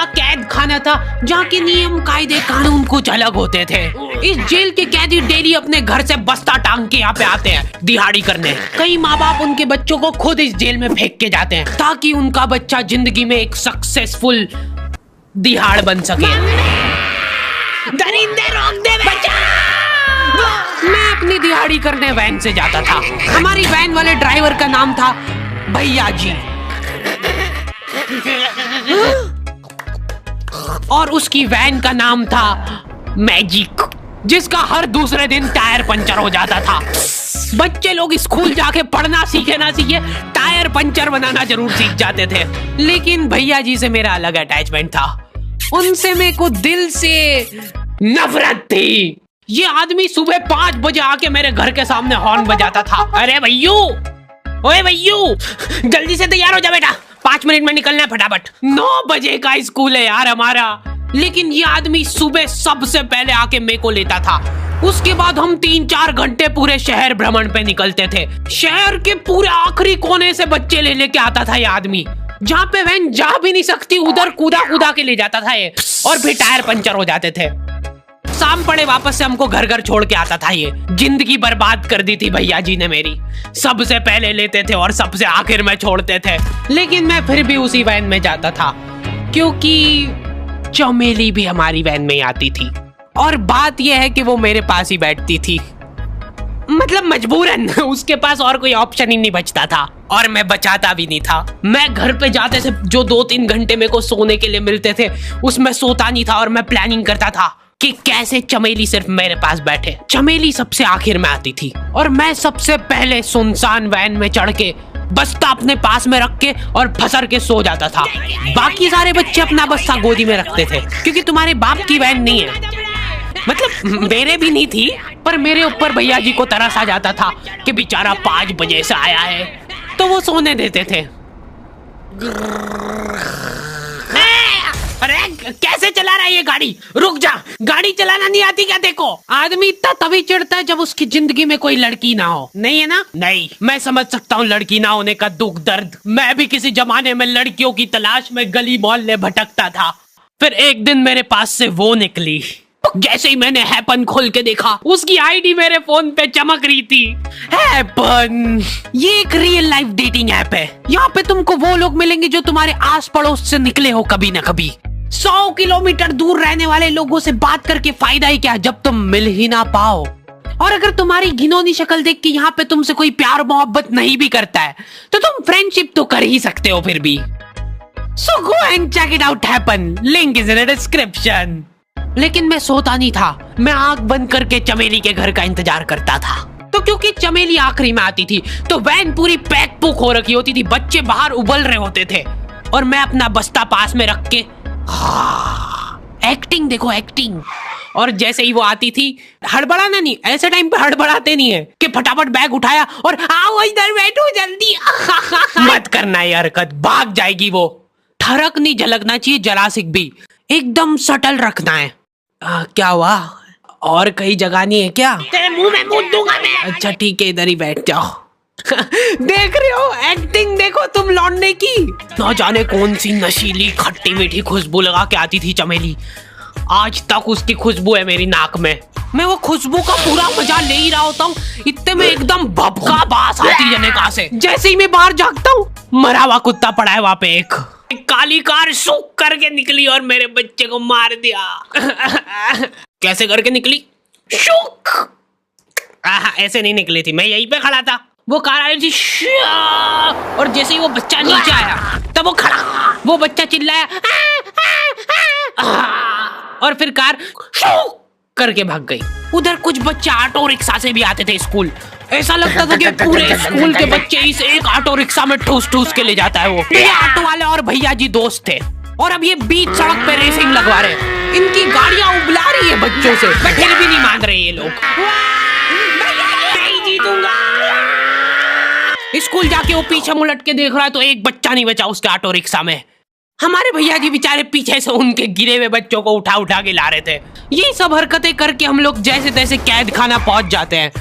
ऐसा कैद खाना था जहाँ के नियम कायदे कानून कुछ अलग होते थे। इस जेल के कैदी डेली अपने घर से बस्ता टांग के यहाँ पे आते हैं दिहाड़ी करने। कई माँ बाप उनके बच्चों को खुद इस जेल में फेंक के जाते हैं ताकि उनका बच्चा जिंदगी में एक सक्सेसफुल दिहाड़ बन सके। दरिंदे रोक दे बच्चा। मैं अपनी दिहाड़ी करने वैन से जाता था। हमारी वैन वाले ड्राइवर का नाम था भैया जी और उसकी वैन का नाम था मैजिक, जिसका हर दूसरे दिन टायर पंचर हो जाता था। बच्चे लोग स्कूल जाके पढ़ना सीखे ना सीखे टायर पंचर बनाना जरूर सीख जाते थे। लेकिन भैया जी से मेरा अलग अटैचमेंट था। उनसे मेरे को दिल से नफरत थी। ये आदमी सुबह 5 बजे आके मेरे घर के सामने हॉर्न बजाता था। अरे भैयू, ओए भैयू, जल्दी से तैयार हो जा बेटा, 5 मिनट में निकलना है फटाफट। 9 बजे का स्कूल है यार हमारा। लेकिन ये आदमी सुबह सबसे पहले आके मेरे को लेता था। उसके बाद हम 3-4 घंटे पूरे शहर भ्रमण पे निकलते थे। शहर के पूरे आखिरी कोने से बच्चे ले लेके आता था ये आदमी। जहाँ पे वैन जा भी नहीं सकती उधर कूदा के ले जाता था ये, और फिर टायर पंचर हो जाते थे। शाम पड़े वापस से हमको घर घर छोड़ के आता था ये। जिंदगी बर्बाद कर दी थी भैया जी ने मेरी। सबसे पहले लेते थे और सबसे आखिर में छोड़ते थे। लेकिन मैं फिर भी उसी वैन में जाता था क्योंकि चमेली भी हमारी वैन में आती थी। और बात यह है कि वो मेरे पास ही बैठती थी, मतलब मजबूरन। उसके पास और कोई ऑप्शन ही नहीं बचता था और मैं बचाता भी नहीं था। मैं घर पे जाते से जो 2-3 घंटे मेरे को सोने के लिए मिलते थे उसमें सोता नहीं था और मैं प्लानिंग करता था कि कैसे चमेली सिर्फ मेरे पास बैठे। चमेली सबसे आखिर में आती थी और मैं सबसे पहले सुनसान वैन में चढ़ के बस्ता अपने पास में रख के और फसर के सो जाता था। बाकी सारे बच्चे अपना बस्ता गोदी में रखते थे क्योंकि तुम्हारे बाप की वैन नहीं है, मतलब मेरे भी नहीं थी। पर मेरे ऊपर भैया जी को तरस आ जाता था कि बेचारा 5 बजे से आया है, तो वो सोने देते थे। अरे कैसे चला रहा है ये गाड़ी? रुक जा, गाड़ी चलाना नहीं आती क्या? देखो, आदमी इतना तभी चिढ़ता है जब उसकी जिंदगी में कोई लड़की ना हो। नहीं है ना? नहीं, मैं समझ सकता हूँ लड़की ना होने का दुख दर्द। मैं भी किसी जमाने में लड़कियों की तलाश में गली मोहल्ले भटकता था। फिर एक दिन मेरे पास से वो निकली। जैसे ही मैंने हैपन खोल के देखा उसकी आईडी मेरे फोन पे चमक रही थी। हैपन ये एक रियल लाइफ डेटिंग ऐप है। यहाँ पे तुमको वो लोग मिलेंगे जो तुम्हारे आस पड़ोस से निकले हो कभी ना कभी। 100 किलोमीटर दूर रहने वाले लोगों से बात करके फायदा ही क्या जब तुम मिल ही ना पाओ। और अगर तुम्हारी घिनौनी शक्ल देख के यहाँ पे तुमसे कोई प्यार मोहब्बत नहीं भी करता है तो तुम फ्रेंडशिप तो कर ही सकते हो फिर भी। So go and check it out happen. Link is in the description. लेकिन मैं सोता नहीं था। मैं आंख बंद करके चमेली के घर का इंतजार करता था। तो क्योंकि चमेली आखिरी में आती थी तो वैन पूरी पैक पुक हो रखी होती थी। बच्चे बाहर उबल रहे होते थे और मैं अपना बस्ता पास में रख के एक्टिंग देखो एक्टिंग। और जैसे ही वो आती थी, हड़बड़ाना नहीं, ऐसे टाइम पे हड़बड़ाते नहीं है कि फटाफट बैग उठाया और आओ इधर बैठो जल्दी। मत करना ये हरकत, भाग जाएगी वो। ठरक नहीं झलकना चाहिए, जरा सिक भी, एकदम सटल रखना है। क्या हुआ? और कहीं जगह नहीं है क्या? तेरे मुंह में मूत दूंगा मैं। अच्छा ठीक है, इधर ही बैठ जाओ। देख रहे हो एक्टिंग देखो तुम लौंडे की। ना जाने कौन सी नशीली खट्टी मीठी खुशबू लगा के आती थी चमेली। आज तक उसकी खुशबू है मेरी नाक में। मैं वो खुशबू का पूरा मजा ले ही रहा होता हूँ, इतने में एकदम भभका बास आती है निकाह से। जैसे ही मैं बाहर झांकता हूँ, मरा हुआ कुत्ता पड़ा है वहाँ पे। एक काली कार सूख करके निकली और मेरे बच्चे को मार दिया। कैसे करके निकली? शूक। ऐसे नहीं निकली थी, मैं यहीं पे खड़ा था, वो कार आई थी और जैसे ही वो बच्चा नीचे आया तब वो खड़ा, वो बच्चा चिल्लाया और फिर कार करके भाग गई। उधर कुछ बच्चे ऑटो रिक्शा से भी आते थे स्कूल। ऐसा लगता था कि पूरे स्कूल के बच्चे इस एक ऑटो रिक्शा में ठूस ठूस के ले जाता है वो। ये ऑटो वाले और भैया जी दोस्त थे और अब ये बीच सड़क पे रेसिंग लगवा रहे। इनकी गाड़ियां उबला रही है बच्चों से, फिर भी नहीं मान रहे ये लोग। स्कूल जाके वो पीछे मुलट के देख रहा है तो एक बच्चा नहीं बचा उसके ऑटो रिक्शा में। हमारे भैया जी बेचारे पीछे से उनके गिरे हुए बच्चों को उठा उठा के ला रहे थे। ये सब हरकतें करके हम लोग जैसे तैसे कैद खाना पहुंच जाते हैं।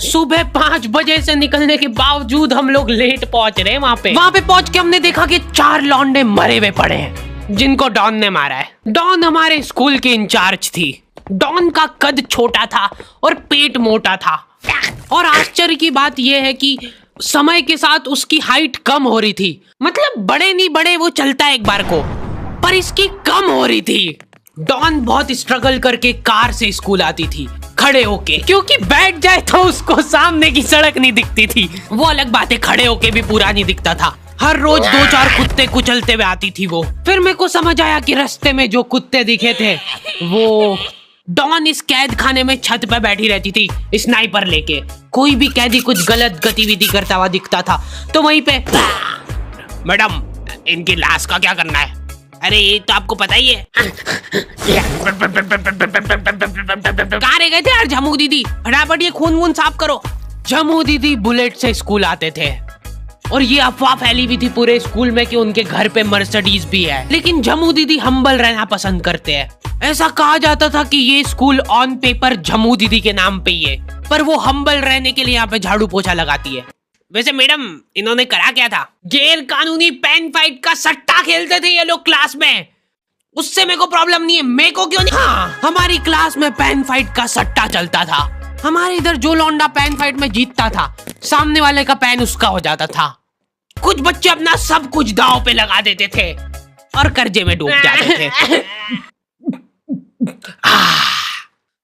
सुबह 5 बजे से निकलने के बावजूद हम लोग लेट पहुंच रहे हैं। वहाँ पे पहुंच के हमने देखा कि 4 लौंडे मरे हुए पड़े हैं। जिनको डॉन ने मारा है। डॉन हमारे स्कूल की इंचार्ज थी। डॉन का कद छोटा था और पेट मोटा था, और आश्चर्य की बात यह है कि समय के साथ उसकी हाइट कम हो रही थी। मतलब बड़े नहीं बड़े वो चलता है एक बार को, पर इसकी कम हो रही थी। डॉन बहुत स्ट्रगल करके कार से स्कूल आती थी खड़े होके, क्योंकि बैठ जाए तो उसको सामने की सड़क नहीं दिखती थी। वो अलग बात है, खड़े होके भी पूरा नहीं दिखता था। हर रोज 2-4 कुत्ते कुचलते हुए आती थी वो। फिर मेरे को समझ आया कि रास्ते में जो कुत्ते दिखे थे वो डॉन इस कैद खाने में छत पे बैठी रहती थी स्नाइपर लेके। कोई भी कैदी कुछ गलत गतिविधि करता हुआ दिखता था तो वहीं पे, मैडम इनकी लाश का क्या करना है? अरे ये तो आपको पता ही है। कहाँ रह गए थे यार झमू दीदी? फटाफट ये खून वून साफ करो। झमू दीदी बुलेट से स्कूल आते थे और ये अफवाह फैली हुई थी पूरे स्कूल में कि उनके घर पे मर्सिडीज भी है। लेकिन झमू दीदी हम्बल रहना पसंद करते हैं। ऐसा कहा जाता था कि ये स्कूल ऑन पेपर झमू दीदी के नाम पे ही है, पर वो हम्बल रहने के लिए यहाँ पे झाड़ू पोछा लगाती है। वैसे मैडम इन्होंने करा क्या था? गैर कानूनी पेन फाइट का सट्टा खेलते थे ये लोग क्लास में। उससे मेरे को प्रॉब्लम नहीं है, मेरे को क्यों नहीं? हाँ, हमारी क्लास में पेन फाइट का सट्टा चलता था। हमारे इधर जो लौंडा पेन फाइट में जीतता था, सामने वाले का पेन उसका हो जाता था। कुछ बच्चे अपना सब कुछ दांव पे लगा देते थे और कर्जे में डूब जाते थे।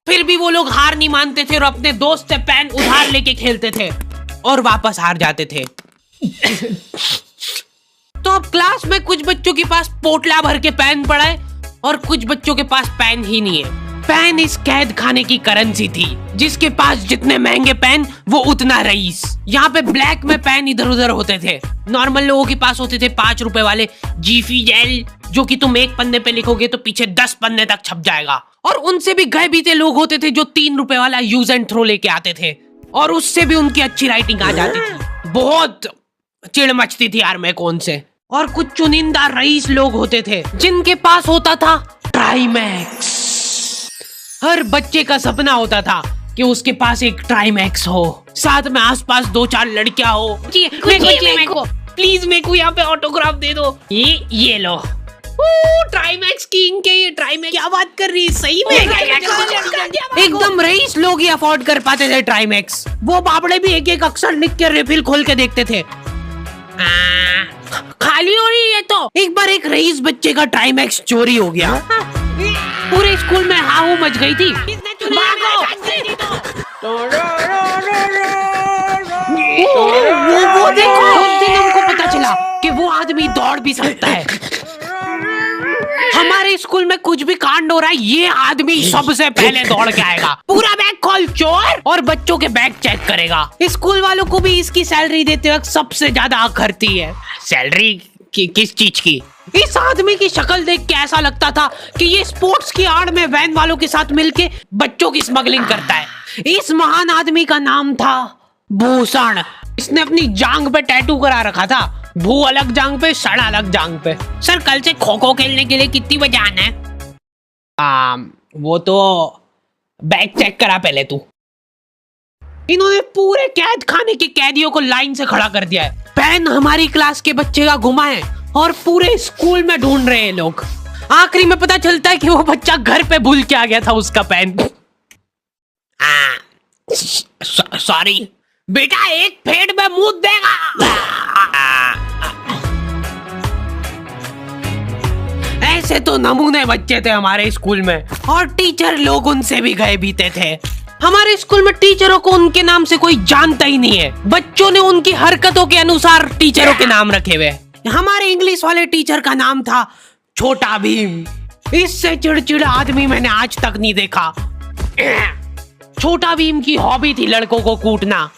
फिर भी वो लोग हार नहीं मानते थे और अपने दोस्त से पेन उधार लेके खेलते थे और वापस हार जाते थे। तो अब क्लास में कुछ बच्चों के पास पोटला भर के पेन पड़ा है और कुछ बच्चों के पास पेन ही नहीं है। पेन इस कैद खाने की करेंसी थी। जिसके पास जितने महंगे पेन वो उतना रईस। यहाँ पे ब्लैक में पेन इधर उधर होते थे। नॉर्मल लोगों के पास होते थे 5 रुपए वाले जीफी जेल, जो कि तुम एक पन्ने पे लिखोगे तो पीछे 10 पन्ने तक छप जाएगा। और उनसे भी गए बीते लोग होते थे जो 3 रुपए वाला यूज एंड थ्रो लेके आते थे और उससे भी उनकी अच्छी राइटिंग आ जाती थी। बहुत चिढ़ मचती थी यार मैं कौन से। और कुछ चुनिंदा रईस लोग होते थे जिनके पास होता था ट्राइमैक्स। हर बच्चे का सपना होता था कि उसके पास एक ट्राइमैक्स हो, साथ में आसपास 2-4 लड़कियां हो। मेरे को प्लीज मेरे को यहाँ पे ऑटोग्राफ दे दो। ये लो ट्राइमैक्स किंग के। ये ट्राइमैक्स क्या बात कर रही है? सही में एकदम रईस लोग ही अफोर्ड कर पाते थे ट्राइमैक्स। वो बाबड़े भी एक एक अक्षर लिख के रिफिल खोल के देखते थे। खाली हो रही है तो एक बार एक रईस बच्चे का ट्राइमैक्स चोरी हो गया। पूरे स्कूल में हाहू मच गई थी। वो देखो, उस दिन हमको पता चला कि वो आदमी दौड़ भी सकता है। हमारे स्कूल में कुछ भी कांड हो रहा है, ये आदमी सबसे पहले दौड़ के आएगा। पूरा बैग खोल चोर, और बच्चों के बैग चेक करेगा। स्कूल वालों को भी इसकी सैलरी देते वक्त सबसे ज्यादा खर्ची है। सैलरी किस चीज की? इस आदमी की शक्ल देख के ऐसा लगता था कि ये स्पोर्ट्स की आड़ में वैन वालों के साथ मिलके बच्चों की स्मगलिंग करता है। इस महान आदमी का नाम था भूषण। इसने अपनी जांग पे टैटू करा रखा था, भू अलग जांग पे, सड़ अलग जांग पे। सर कल से खो खो खेलने के लिए कितनी बजे आना है? वो तो बैग चेक करा पहले तू। इन्होंने पूरे कैद खाने के कैदियों को लाइन से खड़ा कर दिया है। पेन हमारी क्लास के बच्चे का गुमा है और पूरे स्कूल में ढूंढ रहे हैं लोग। आखिरी में पता चलता है कि वो बच्चा घर पे भूल के आ गया था उसका पेन। सॉरी बेटा, एक फेड में मुंह देगा। ऐसे तो नमूने बच्चे थे हमारे स्कूल में, और टीचर लोग उनसे भी गए बीते थे। हमारे स्कूल में टीचरों को उनके नाम से कोई जानता ही नहीं है। बच्चों ने उनकी हरकतों के अनुसार टीचरों के नाम रखे हुए। हमारे इंग्लिश वाले टीचर का नाम था छोटा भीम। इससे चिड़चिड़ा आदमी मैंने आज तक नहीं देखा। छोटा भीम की हॉबी थी लड़कों को कूटना।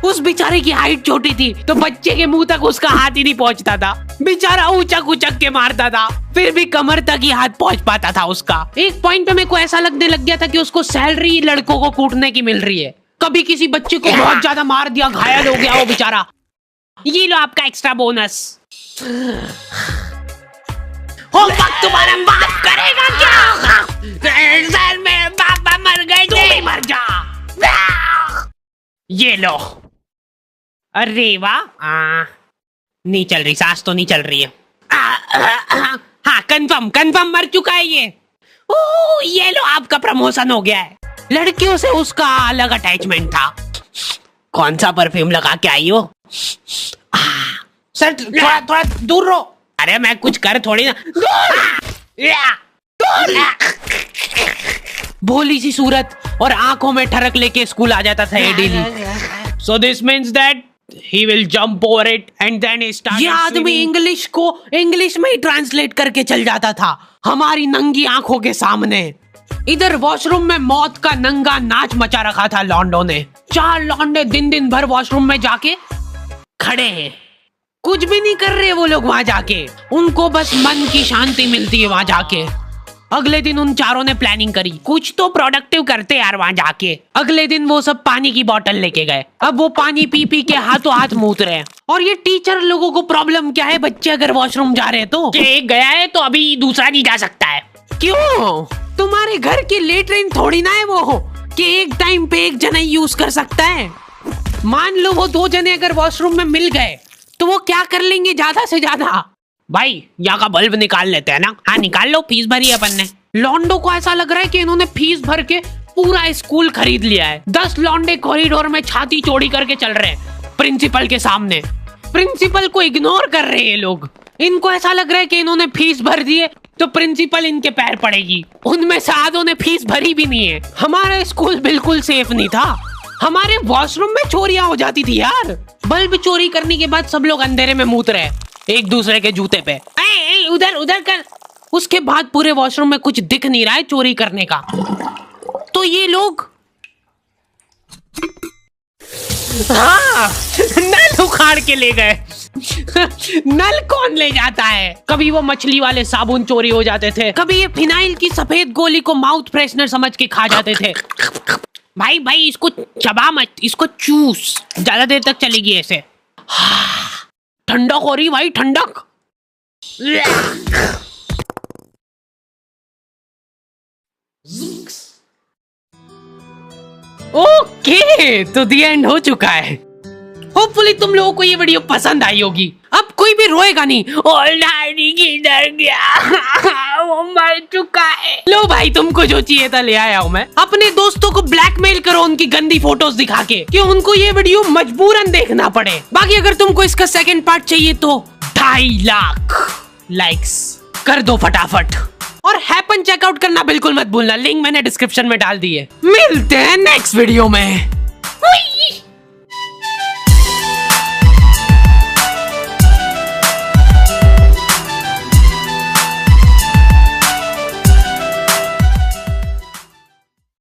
उस बेचारे की हाइट छोटी थी तो बच्चे के मुंह तक उसका हाथ ही नहीं पहुंचता था। बेचारा ऊंचक उचक के मारता था, फिर भी कमर तक ही हाथ पहुंच पाता था उसका। एक पॉइंट पे मेरे को ऐसा लगने लग गया था कि उसको सैलरी लड़कों को कूटने की मिल रही है। कभी किसी बच्चे को बहुत ज्यादा मार दिया, घायल हो गया वो बेचारा, ये लो आपका एक्स्ट्रा बोनस। होमवर्क तुम्हारा बाप करेगा क्या? सर मेरे पापा मर गए, तू भी मर जा। ये लो। अरे वाह, नहीं चल रही, सांस तो नहीं चल रही है। हाँ कंफर्म कंफर्म मर चुका है ये। ओह ये लो आपका प्रमोशन हो गया है। लड़कियों से उसका अलग अटैचमेंट था। कौन सा परफ्यूम लगा के आई हो? सर थोड़ा थोड़ा दूर रहो। अरे मैं कुछ कर थोड़ी ना। भोली सी सूरत और आंखों में ठरक लेके स्कूल आ जाता था ये daily. So this means that he will jump over it and then he started ये आदमी swimming. इंग्लिश को इंग्लिश में ही ट्रांसलेट करके चल जाता था हमारी नंगी आंखों के सामने। इधर वॉशरूम में मौत का नंगा नाच मचा रखा था लॉन्डो ने। 4 लॉन्डे दिन दिन भर वॉशरूम में जाके खड़े हैं, कुछ भी नहीं कर रहे वो लोग वहां जाके। उनको बस मन की शांति मिलती है वहां जाके। अगले दिन उन चारों ने प्लानिंग करी, कुछ तो प्रोडक्टिव करते यार वहां जाके। अगले दिन वो सब पानी की बोतल लेके गए। अब वो पानी पी पी के हाथों हाथ मूत रहे हैं। और ये टीचर लोगों को प्रॉब्लम क्या है, बच्चे अगर वॉशरूम जा रहे हैं तो कि एक गया है तो अभी दूसरा नहीं जा सकता है। क्यों? तुम्हारे घर की लेटरिन थोड़ी ना है वो कि एक टाइम पे एक जना यूज कर सकता है। मान लो वो 2 जने अगर वॉशरूम में मिल गए तो वो क्या कर लेंगे ज्यादा से ज्यादा? भाई यहाँ का बल्ब निकाल लेते हैं ना। हाँ निकाल लो, फीस भरी अपन ने। लॉन्डो को ऐसा लग रहा है कि इन्होंने फीस भर के पूरा स्कूल खरीद लिया है। 10 लॉन्डे कॉरिडोर में छाती चौड़ी करके चल रहे हैं प्रिंसिपल के सामने। प्रिंसिपल को इग्नोर कर रहे हैं ये लोग। इनको ऐसा लग रहा है कि इन्होंने फीस भर दी है तो प्रिंसिपल इनके पैर पड़ेगी। उनमें से आधों ने फीस भरी भी नहीं है। हमारा स्कूल बिल्कुल सेफ नहीं था। हमारे वॉशरूम में चोरियां हो जाती थी यार। बल्ब चोरी करने के बाद सब लोग अंधेरे में मूत रहे एक दूसरे के जूते पे। उधर उधर कर। उसके बाद पूरे वॉशरूम में कुछ दिख नहीं रहा है चोरी करने का। तो ये लोग हाँ नल उखाड़ के ले गए। नल कौन ले जाता है? कभी वो मछली वाले साबुन चोरी हो जाते थे, कभी ये फिनाइल की सफेद गोली को माउथ फ्रेशनर समझ के खा जाते थे। भाई भाई इसको चबा मत, इसको चूस, ज्यादा देर तक चलेगी ऐसे। ठंडक हो रही भाई, ठंडक। ओके तो दी एंड हो चुका है। होपफुली तुम लोगों को ये वीडियो पसंद आई होगी। अब कोई भी रोएगा नहीं। डैडी किधर गया? वो मर चुका है। लो भाई तुमको जो चाहिए था ले आया हूँ मैं। अपने दोस्तों को ब्लैकमेल करो उनकी गंदी फोटोज दिखा के कि उनको ये वीडियो मजबूरन देखना पड़े। बाकी अगर तुमको इसका सेकंड पार्ट चाहिए तो 2.5 लाख लाइक्स कर दो फटाफट। और हैपन चेकआउट करना बिल्कुल मत भूलना, लिंक मैंने डिस्क्रिप्शन में डाल दी है। मिलते हैं नेक्स्ट वीडियो में।